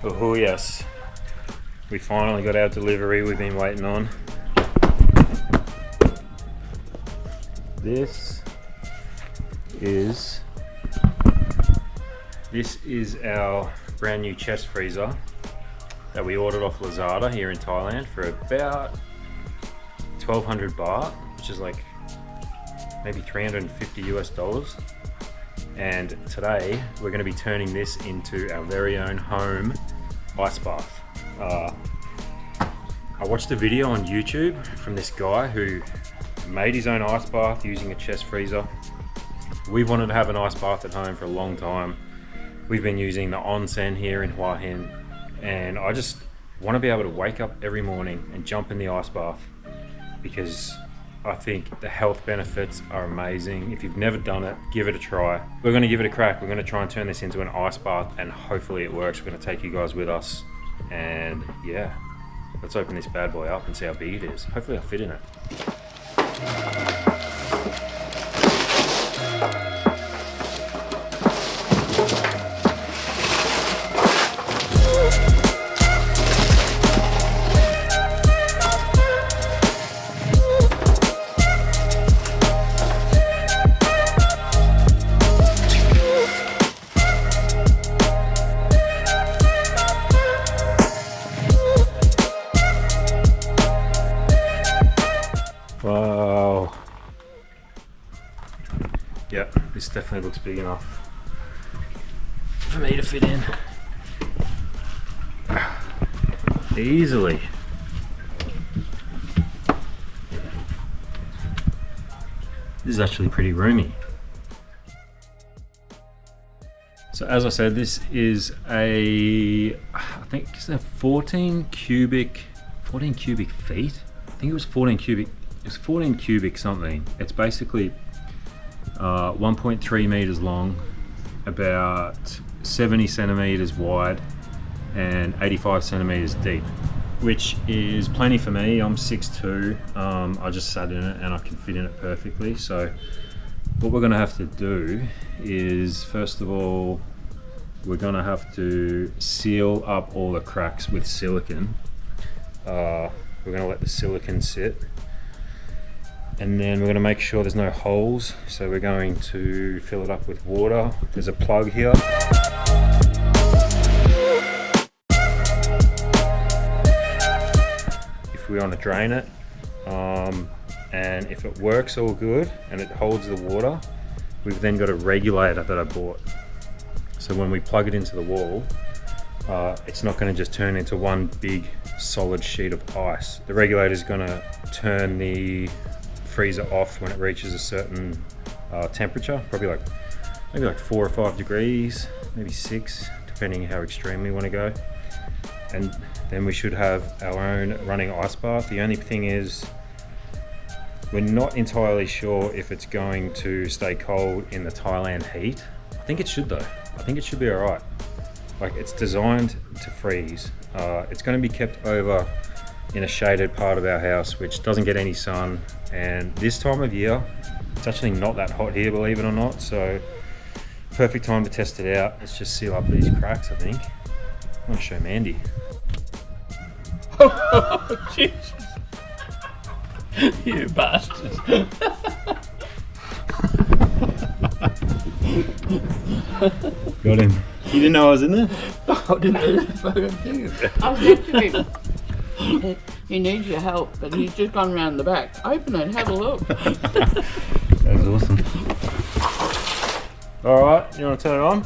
Oh yes, we finally got our delivery we've been waiting on. This is our brand new chest freezer that we ordered off Lazada here in Thailand for about 1,200 baht, which is like maybe $350 US. And today we're going to be turning this into our very own home ice bath. I watched a video on YouTube from this guy who made his own ice bath using a chest freezer. We've wanted to have an ice bath at home for a long time. We've been using the onsen here in Hua Hin, and I just want to be able to wake up every morning and jump in the ice bath because I think the health benefits are amazing. If you've never done it, give it a try. We're going to give it a crack. We're going to try and turn this into an ice bath, and hopefully it works. We're going to take you guys with us, and yeah, let's open this bad boy up and see how big it is. Hopefully I'll fit in it. Wow. Yep, this definitely looks big enough for me to fit in easily. This is actually pretty roomy. So as I said, this is I think it's a 14 cubic feet. I think it was 14 cubic. It's 14 cubic something. It's basically 1.3 meters long, about 70 centimeters wide, and 85 centimeters deep, which is plenty for me. I'm 6'2". I just sat in it and I can fit in it perfectly. So what we're going to have to do is, first of all, we're going to have to seal up all the cracks with silicone. We're going to let the silicone sit, and then we're going to make sure there's no holes. So we're going to fill it up with water. There's a plug here. If we want to drain it, and if it works all good and it holds the water, we've then got a regulator that I bought. So when we plug it into the wall, it's not going to just turn into one big solid sheet of ice. The regulator is going to turn the freezer off when it reaches a certain temperature, probably maybe like 4 or 5 degrees, maybe 6, depending how extreme we want to go. And then we should have our own running ice bath. The only thing is, we're not entirely sure if it's going to stay cold in the Thailand heat. I think it should though. I think it should be all right. Like, it's designed to freeze. It's going to be kept over in a shaded part of our house which doesn't get any sun, and this time of year it's actually not that hot here, believe it or not, so perfect time to test it out. Let's just seal up these cracks. I think I want to show Mandy. Oh, Jesus. You bastards. Got him. You didn't know I was in there? I didn't know the fucking thing. I was next to him. He needs your help, but he's just gone round the back. Open it, have a look. That was awesome. Alright, you want to turn it on?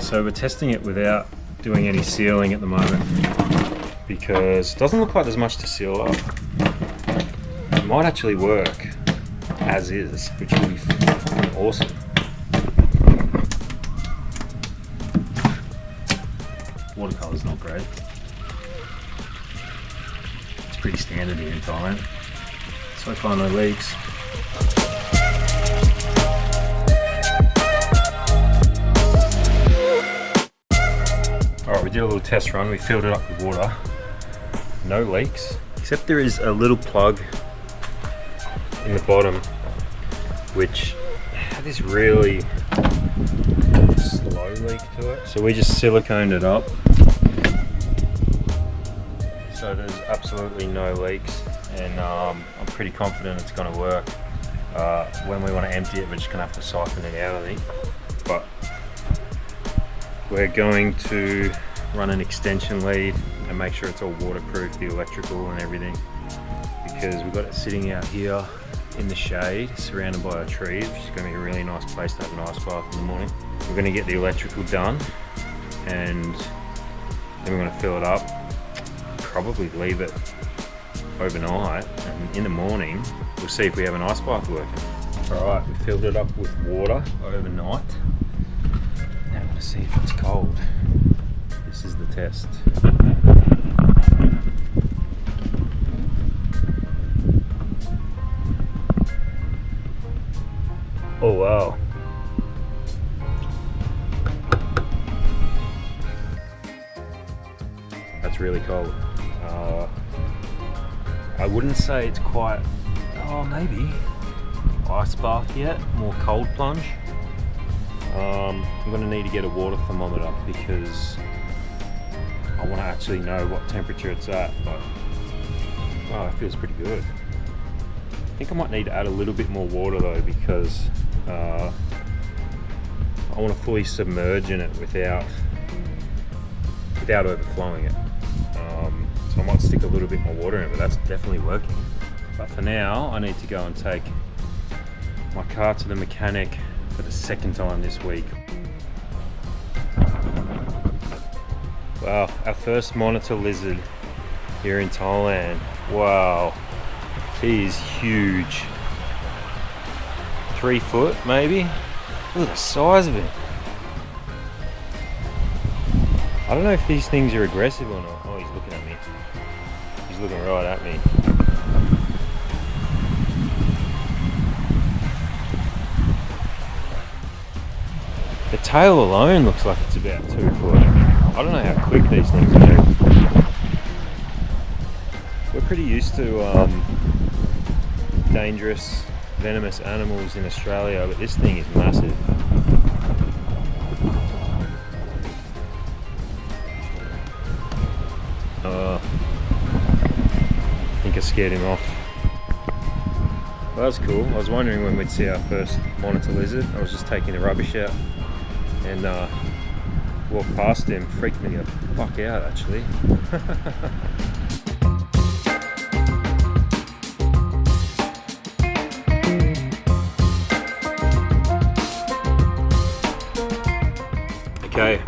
So we're testing it without doing any sealing at the moment because it doesn't look like there's much to seal up. It might actually work as is, which would be awesome. Watercolor's not great. It's pretty standard here in Thailand. So far no leaks. Alright, we did a little test run. We filled it up with water. No leaks, except there is a little plug in the bottom which this really slow leak to it. So we just siliconed it up. So there's absolutely no leaks, and I'm pretty confident it's going to work. When we want to empty it, we're just going to have to siphon it out, I think. But we're going to run an extension lead and make sure it's all waterproof, the electrical and everything, because we've got it sitting out here in the shade, surrounded by our trees, which is going to be a really nice place to have an ice bath in the morning. We're going to get the electrical done, and then we're going to fill it up, probably leave it overnight, and in the morning we'll see if we have an ice bath working. Alright, we filled it up with water overnight. Now I'm going to see if it's cold. This is the test. Oh wow. That's really cold. I wouldn't say it's quite, maybe ice bath yet, more cold plunge. I'm going to need to get a water thermometer because I want to actually know what temperature it's at, but it feels pretty good. I think I might need to add a little bit more water though, because I want to fully submerge in it without overflowing it. So I might stick a little bit more water in it, but that's definitely working. But for now, I need to go and take my car to the mechanic for the second time this week. Wow, our first monitor lizard here in Thailand. Wow, he is huge. 3 foot maybe? Look at the size of it. I don't know if these things are aggressive or not. Oh, he's looking at me. He's looking right at me. The tail alone looks like it's about 2 foot. I don't know how quick these things move. We're pretty used to dangerous, venomous animals in Australia, but this thing is massive. I think I scared him off. Well, that was cool. I was wondering when we'd see our first monitor lizard. I was just taking the rubbish out and walked past him. Freaked me the fuck out, actually. Okay,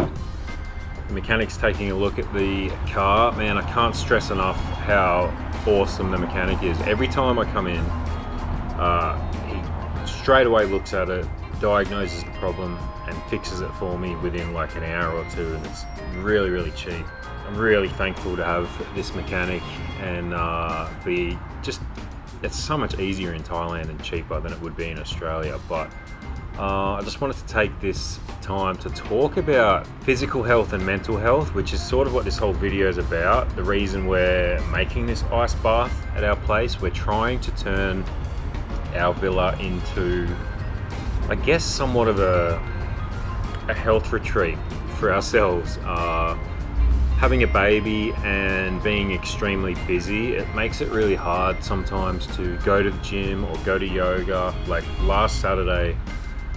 the mechanic's taking a look at the car. Man, I can't stress enough how awesome the mechanic is. Every time I come in, he straight away looks at it, diagnoses the problem and fixes it for me within like an hour or two, and it's really, really cheap. I'm really thankful to have this mechanic, and it's so much easier in Thailand and cheaper than it would be in Australia. But I just wanted to take this time to talk about physical health and mental health, which is sort of what this whole video is about. The reason we're making this ice bath at our place, we're trying to turn our villa into, I guess, somewhat of a health retreat for ourselves. Having a baby and being extremely busy, it makes it really hard sometimes to go to the gym or go to yoga. Like last Saturday,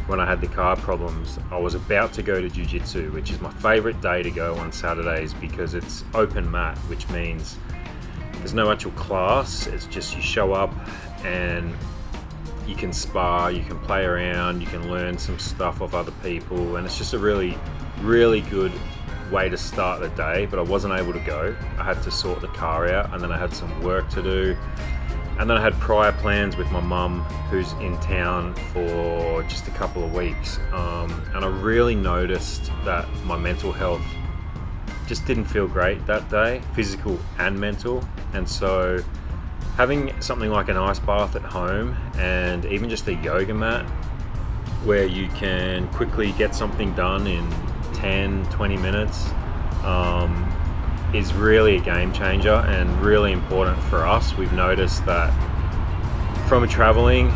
when I had the car problems, I was about to go to jiu-jitsu, which is my favorite day to go on Saturdays because it's open mat, which means there's no actual class. It's just you show up and you can spar, you can play around, you can learn some stuff off other people, and it's just a really, really good way to start the day. But I wasn't able to go. I had to sort the car out, and then I had some work to do. And then I had prior plans with my mum, who's in town for just a couple of weeks. And I really noticed that my mental health just didn't feel great that day, physical and mental. And so having something like an ice bath at home, and even just a yoga mat where you can quickly get something done in 10-20 minutes, is really a game changer and really important for us. We've noticed that from traveling,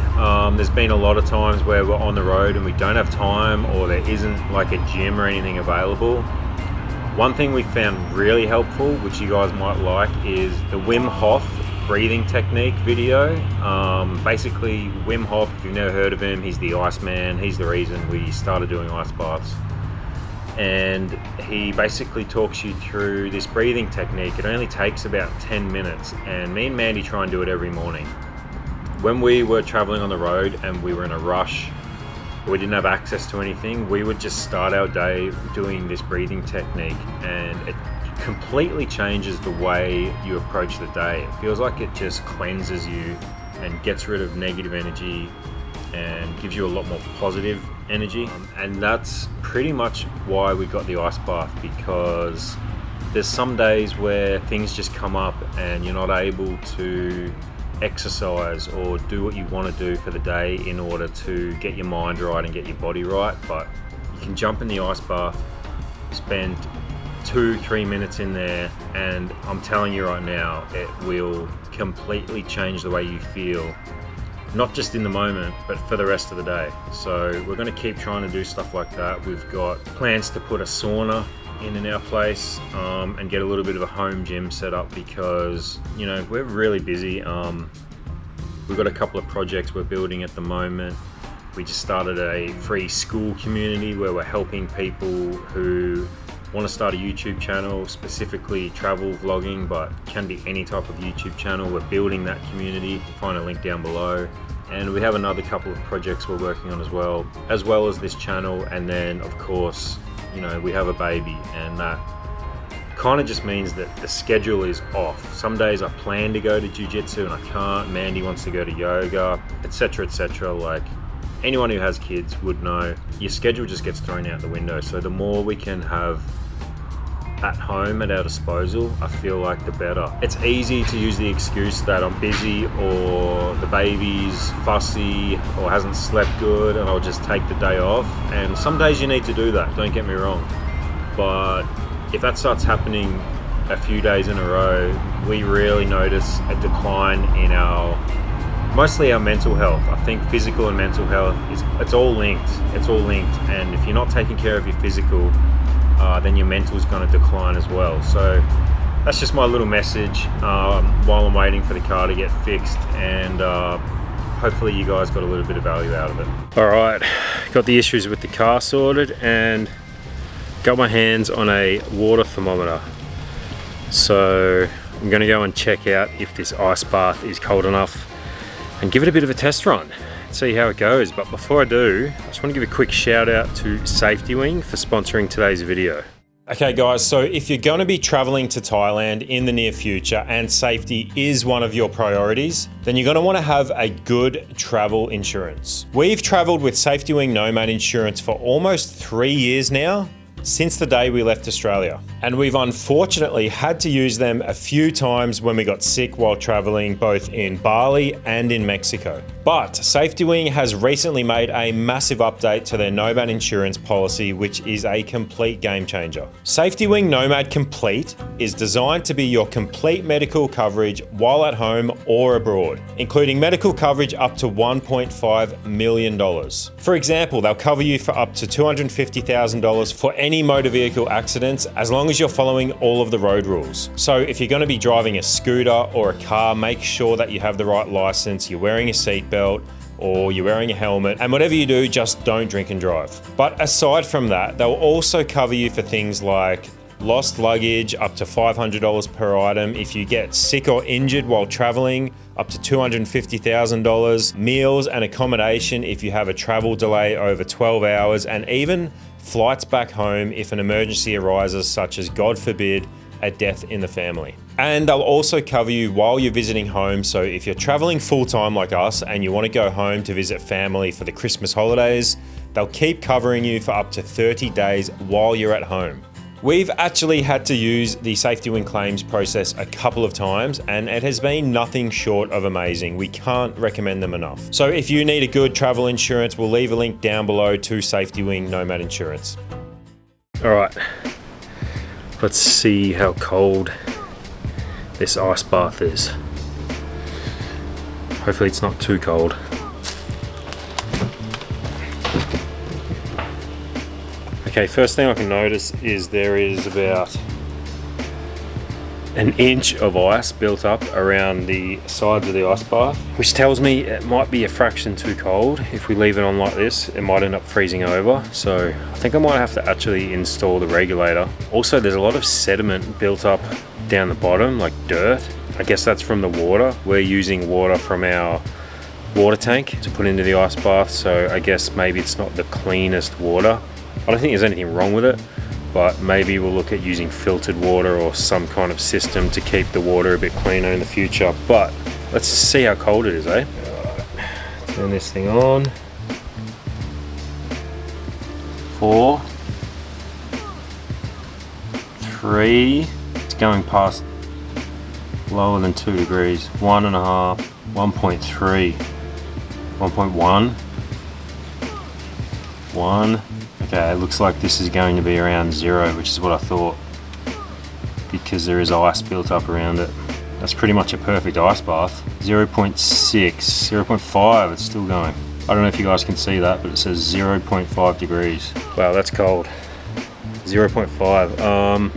there's been a lot of times where we're on the road and we don't have time, or there isn't like a gym or anything available. One thing we found really helpful, which you guys might like, is the Wim Hof breathing technique video. Basically, Wim Hof, if you've never heard of him, he's the Iceman. He's the reason we started doing ice baths. And he basically talks you through this breathing technique. It only takes about 10 minutes, and me and Mandy try and do it every morning. When we were traveling on the road and we were in a rush, we didn't have access to anything, we would just start our day doing this breathing technique, and it completely changes the way you approach the day. It feels like it just cleanses you and gets rid of negative energy and gives you a lot more positive energy. And that's pretty much why we got the ice bath, because there's some days where things just come up and you're not able to exercise or do what you want to do for the day in order to get your mind right and get your body right. But you can jump in the ice bath, spend 2-3 minutes in there, and I'm telling you right now, it will completely change the way you feel, not just in the moment, but for the rest of the day. So we're going to keep trying to do stuff like that. We've got plans to put a sauna in our place, and get a little bit of a home gym set up, because you know, we're really busy. We've got a couple of projects we're building at the moment. We just started a free school community where we're helping people who want to start a YouTube channel, specifically travel vlogging, but can be any type of YouTube channel. We're building that community. Find a link down below. And we have another couple of projects we're working on as well as this channel. And then of course, you know, we have a baby, and that kind of just means that the schedule is off. Some days I plan to go to jiu-jitsu and I can't. Mandy wants to go to yoga, etc, etc. Like anyone who has kids would know, your schedule just gets thrown out the window. So the more we can have at home at our disposal, I feel like the better. It's easy to use the excuse that I'm busy, or the baby's fussy, or hasn't slept good, and I'll just take the day off. And some days you need to do that, don't get me wrong. But if that starts happening a few days in a row, we really notice a decline in mostly our mental health. I think physical and mental health it's all linked. And if you're not taking care of your physical, then your mental is going to decline as well. So that's just my little message while I'm waiting for the car to get fixed, and hopefully you guys got a little bit of value out of it. All right, got the issues with the car sorted and got my hands on a water thermometer. So I'm going to go and check out if this ice bath is cold enough and give it a bit of a test run, see how it goes. But before I do, I just want to give a quick shout out to Safety Wing for sponsoring today's video. Okay guys, so if you're going to be traveling to Thailand in the near future and safety is one of your priorities, then you're going to want to have a good travel insurance. We've traveled with Safety Wing Nomad Insurance for almost 3 years now, since the day we left Australia. And we've unfortunately had to use them a few times when we got sick while traveling, both in Bali and in Mexico. But Safety Wing has recently made a massive update to their Nomad insurance policy, which is a complete game changer. Safety Wing Nomad Complete is designed to be your complete medical coverage while at home or abroad, including medical coverage up to $1.5 million. For example, they'll cover you for up to $250,000 for any motor vehicle accidents, as long as you're following all of the road rules. So if you're going to be driving a scooter or a car, make sure that you have the right license, you're wearing a seatbelt, or you're wearing a helmet, and whatever you do, just don't drink and drive. But aside from that, they'll also cover you for things like lost luggage, up to $500 per item. If you get sick or injured while traveling, up to $250,000. Meals and accommodation if you have a travel delay over 12 hours, and even flights back home if an emergency arises, such as, God forbid, a death in the family. And they'll also cover you while you're visiting home. So if you're traveling full-time like us and you want to go home to visit family for the Christmas holidays, they'll keep covering you for up to 30 days while you're at home. We've actually had to use the Safety Wing claims process a couple of times, and it has been nothing short of amazing. We can't recommend them enough. So if you need a good travel insurance, we'll leave a link down below to Safety Wing Nomad Insurance. All right, let's see how cold this ice bath is. Hopefully it's not too cold. Okay, first thing I can notice is there is about an inch of ice built up around the sides of the ice bath, which tells me it might be a fraction too cold. If we leave it on like this, it might end up freezing over. So I think I might have to actually install the regulator. Also, there's a lot of sediment built up down the bottom, like dirt. I guess that's from the water. We're using water from our water tank to put into the ice bath, so I guess maybe it's not the cleanest water. I don't think there's anything wrong with it, but maybe we'll look at using filtered water or some kind of system to keep the water a bit cleaner in the future. But let's see how cold it is, eh? Turn this thing on. 4, 3, it's going past lower than 2 degrees. 1.5, 1.3, 1.1, 1. Okay, it looks like this is going to be around 0, which is what I thought, because there is ice built up around it. That's pretty much a perfect ice bath. 0.6, 0.5, it's still going. I don't know if you guys can see that, but it says 0.5 degrees. Wow, that's cold. 0.5.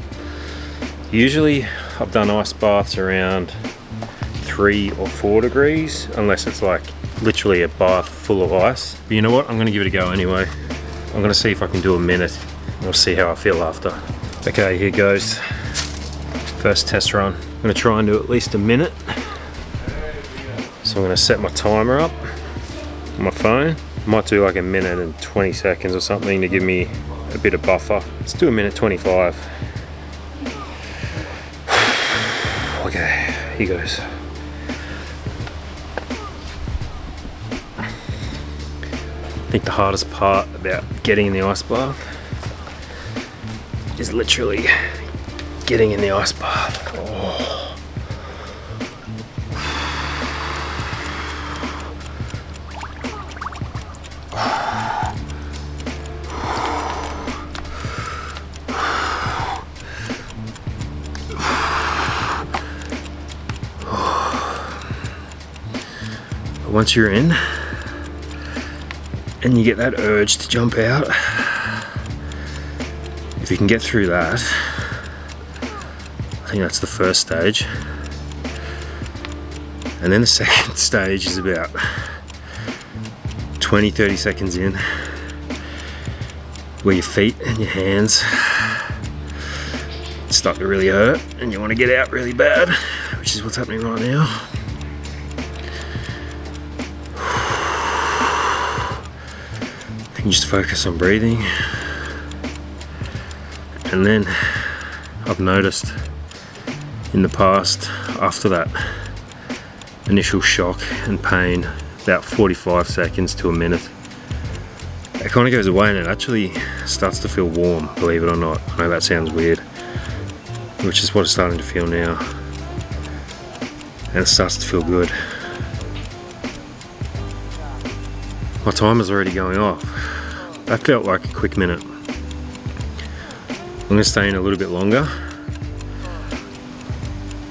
Usually I've done ice baths around 3 or 4 degrees, unless it's like literally a bath full of ice. But you know what? I'm gonna give it a go anyway. I'm gonna see if I can do a minute. We'll see how I feel after. Okay, here goes. First test run. I'm gonna try and do at least a minute. So I'm gonna set my timer up on my phone. Might do like a minute and 20 seconds or something to give me a bit of buffer. Let's do a minute 25. Okay, here goes. I think the hardest part about getting in the ice bath is literally getting in the ice bath. Oh. But once you're in, and you get that urge to jump out, if you can get through that, I think that's the first stage. And then the second stage is about 20-30 seconds in, where your feet and your hands start to really hurt and you want to get out really bad, which is what's happening right now. You just focus on breathing, and then I've noticed in the past, after that initial shock and pain, about 45 seconds to a minute, it kind of goes away and it actually starts to feel warm, believe it or not. I know that sounds weird, which is what it's starting to feel now, and it starts to feel good. My timer's already going off. That felt like a quick minute. I'm gonna stay in a little bit longer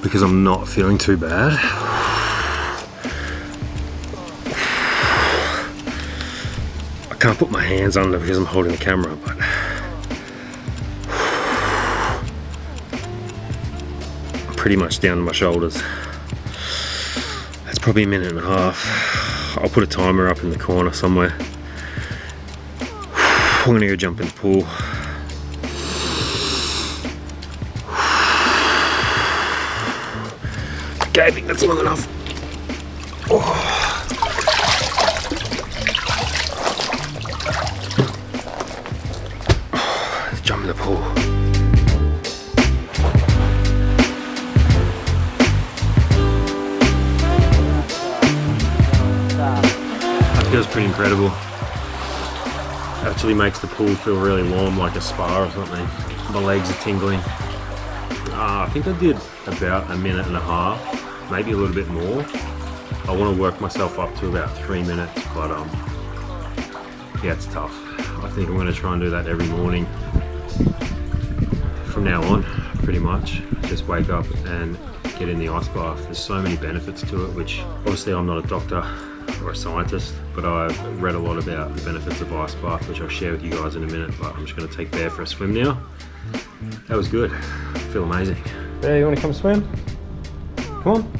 because I'm not feeling too bad. I can't put my hands under because I'm holding the camera, but I'm pretty much down to my shoulders. That's probably a minute and a half. I'll put a timer up in the corner somewhere. I'm gonna go jump in the pool. Okay, I think that's long enough. Oh. Let's jump in the pool. That feels pretty incredible. Actually makes the pool feel really warm, like a spa or something. My legs are tingling. I think I did about a minute and a half, maybe a little bit more. I want to work myself up to about 3 minutes, but yeah, it's tough. I think I'm going to try and do that every morning from now on, pretty much. Just wake up and get in the ice bath. There's so many benefits to it, which obviously I'm not a doctor or a scientist, but I've read a lot about the benefits of ice bath, which I'll share with you guys in a minute. But I'm just going to take Bear for a swim now. That was good. I feel amazing. Bear, you want to come swim? Come on.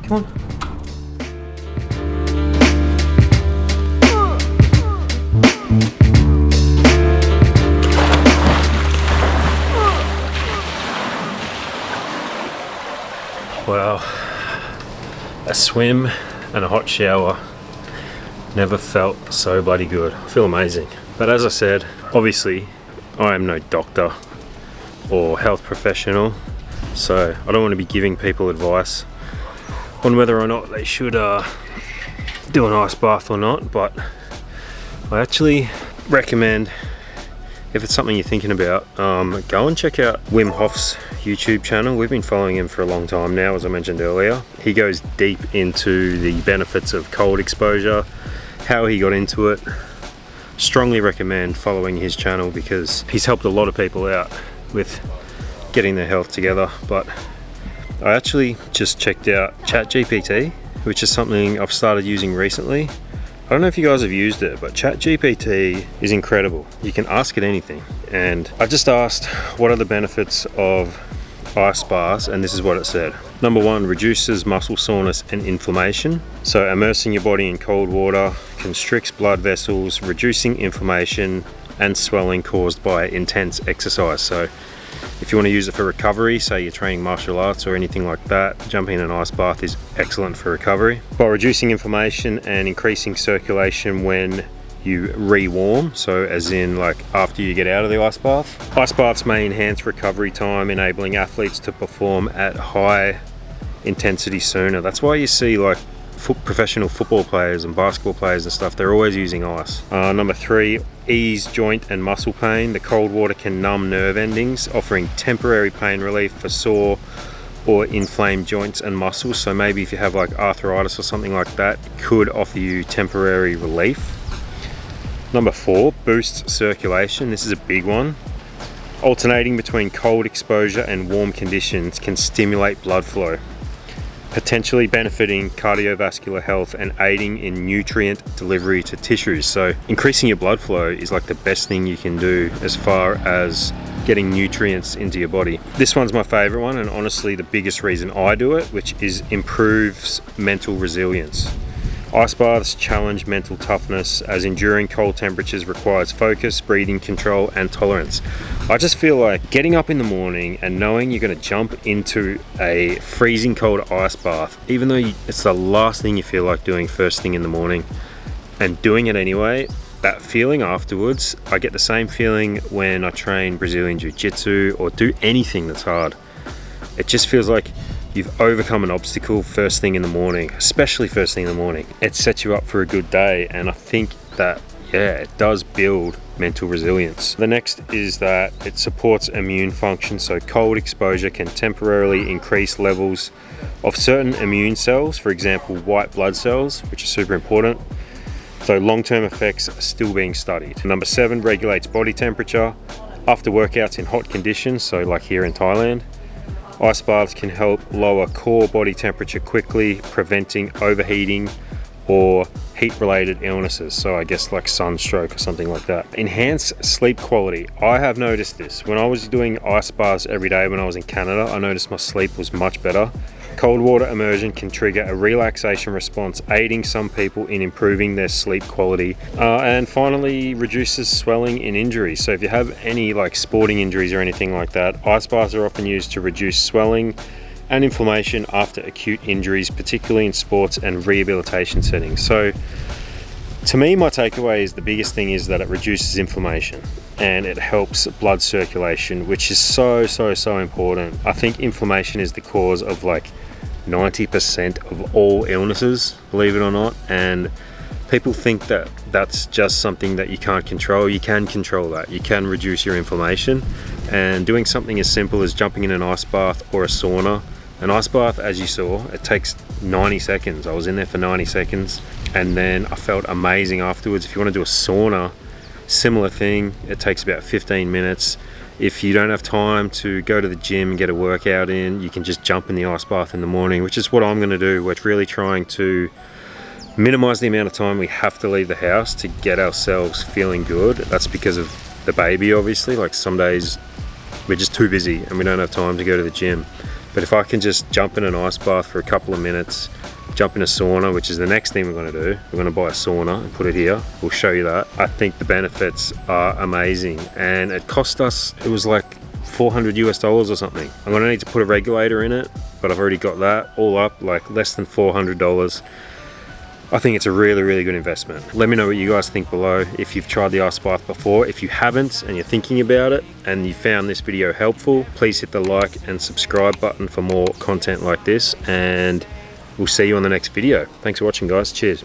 Come on. Wow, a swim and a hot shower never felt so bloody good. I feel amazing. But as I said, obviously I am no doctor or health professional, so I don't want to be giving people advice on whether or not they should do an ice bath or not, but I actually recommend, if it's something you're thinking about, go and check out Wim Hof's YouTube channel. We've been following him for a long time now, as I mentioned earlier. He goes deep into the benefits of cold exposure, how he got into it. Strongly recommend following his channel because he's helped a lot of people out with getting their health together. But I actually just checked out ChatGPT, which is something I've started using recently. I don't know if you guys have used it, but ChatGPT is incredible. You can ask it anything. And I just asked, what are the benefits of ice baths? And this is what it said. Number 1, reduces muscle soreness and inflammation. So immersing your body in cold water constricts blood vessels, reducing inflammation and swelling caused by intense exercise. So if you want to use it for recovery, say you're training martial arts or anything like that, jumping in an ice bath is excellent for recovery. By reducing inflammation and increasing circulation when you re-warm, so as in like after you get out of the ice bath. Ice baths may enhance recovery time, enabling athletes to perform at high intensity sooner. That's why you see like professional football players and basketball players and stuff, they're always using ice. Number 3, ease joint and muscle pain. The cold water can numb nerve endings, offering temporary pain relief for sore or inflamed joints and muscles. So maybe if you have like arthritis or something like that, it could offer you temporary relief. Number 4, boosts circulation. This is a big one. Alternating between cold exposure and warm conditions can stimulate blood flow, potentially benefiting cardiovascular health and aiding in nutrient delivery to tissues. So increasing your blood flow is like the best thing you can do as far as getting nutrients into your body. This one's my favorite one, and honestly the biggest reason I do it, which is improves mental resilience. Ice baths challenge mental toughness as enduring cold temperatures requires focus, breathing control and tolerance. I just feel like getting up in the morning and knowing you're going to jump into a freezing cold ice bath, even though it's the last thing you feel like doing first thing in the morning, and doing it anyway, that feeling afterwards, I get the same feeling when I train Brazilian Jiu-Jitsu or do anything that's hard. It just feels like you've overcome an obstacle first thing in the morning, especially first thing in the morning. It sets you up for a good day, and I think that, yeah, it does build mental resilience. The next is that it supports immune function, so cold exposure can temporarily increase levels of certain immune cells, for example, white blood cells, which are super important. So long-term effects are still being studied. Number 7, regulates body temperature. After workouts in hot conditions, so like here in Thailand, ice baths can help lower core body temperature quickly, preventing overheating or heat-related illnesses. So I guess like sunstroke or something like that. Enhance sleep quality. I have noticed this. When I was doing ice baths every day when I was in Canada, I noticed my sleep was much better. Cold water immersion can trigger a relaxation response, aiding some people in improving their sleep quality. And finally, reduces swelling in injuries. So if you have any like sporting injuries or anything like that, ice baths are often used to reduce swelling and inflammation after acute injuries, particularly in sports and rehabilitation settings. So to me, my takeaway is the biggest thing is that it reduces inflammation and it helps blood circulation, which is so important. I think inflammation is the cause of like 90% of all illnesses, believe it or not, and people think that that's just something that you can't control. You can control that. You can reduce your inflammation, and doing something as simple as jumping in an ice bath or a sauna. An ice bath, as you saw, it takes 90 seconds. I was in there for 90 seconds and then I felt amazing afterwards. If you want to do a sauna, similar thing, it takes about 15 minutes. If you don't have time to go to the gym and get a workout in, you can just jump in the ice bath in the morning, which is what I'm going to do. We're really trying to minimize the amount of time we have to leave the house to get ourselves feeling good. That's because of the baby, obviously. Like some days we're just too busy and we don't have time to go to the gym. But if I can just jump in an ice bath for a couple of minutes, jump in a sauna, which is the next thing we're going to do. We're going to buy a sauna and put it here. We'll show you that. I think the benefits are amazing, and it cost us, it was like $400 US or something. I'm going to need to put a regulator in it, but I've already got that all up, like less than $400. I think it's a really, really good investment. Let me know what you guys think below if you've tried the ice bath before. If you haven't and you're thinking about it and you found this video helpful, please hit the like and subscribe button for more content like this, and we'll see you on the next video. Thanks for watching, guys. Cheers.